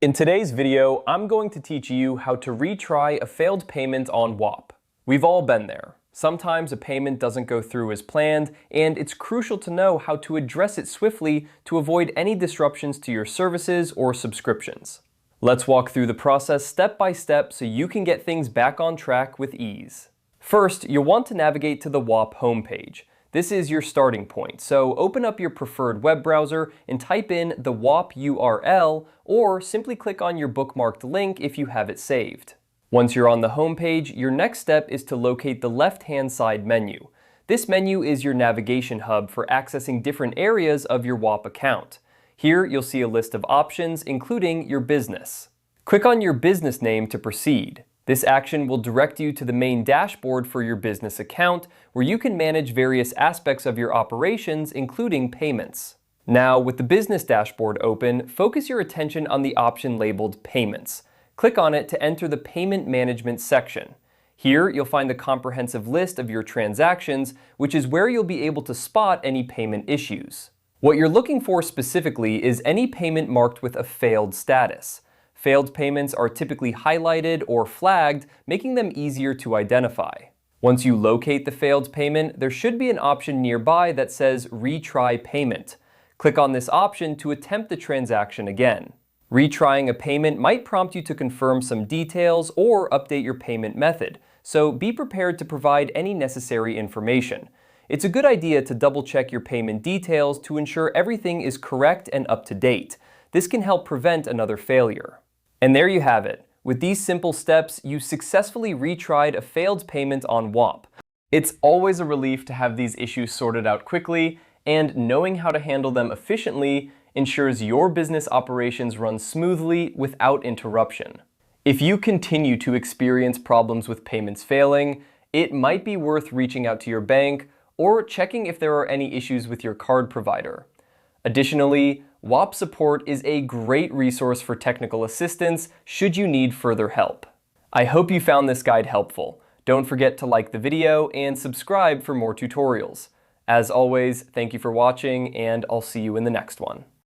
In today's video, I'm going to teach you how to retry a failed payment on Whop. We've all been there. Sometimes a payment doesn't go through as planned, and it's crucial to know how to address it swiftly to avoid any disruptions to your services or subscriptions. Let's walk through the process step by step so you can get things back on track with ease. First, you'll want to navigate to the Whop homepage. This is your starting point, so open up your preferred web browser and type in the Whop URL, or simply click on your bookmarked link if you have it saved. Once you're on the homepage, your next step is to locate the left-hand side menu. This menu is your navigation hub for accessing different areas of your Whop account. Here you'll see a list of options, including your business. Click on your business name to proceed. This action will direct you to the main dashboard for your business account, where you can manage various aspects of your operations, including payments. Now, with the business dashboard open, focus your attention on the option labeled Payments. Click on it to enter the Payment Management section. Here, you'll find the comprehensive list of your transactions, which is where you'll be able to spot any payment issues. What you're looking for specifically is any payment marked with a failed status. Failed payments are typically highlighted or flagged, making them easier to identify. Once you locate the failed payment, there should be an option nearby that says Retry Payment. Click on this option to attempt the transaction again. Retrying a payment might prompt you to confirm some details or update your payment method, so be prepared to provide any necessary information. It's a good idea to double-check your payment details to ensure everything is correct and up to date. This can help prevent another failure. And there you have it. With these simple steps, you successfully retried a failed payment on Whop. It's always a relief to have these issues sorted out quickly, and knowing how to handle them efficiently ensures your business operations run smoothly without interruption. If you continue to experience problems with payments failing, it might be worth reaching out to your bank or checking if there are any issues with your card provider. Additionally, Whop support is a great resource for technical assistance should you need further help. I hope you found this guide helpful. Don't forget to like the video and subscribe for more tutorials. As always, thank you for watching, and I'll see you in the next one.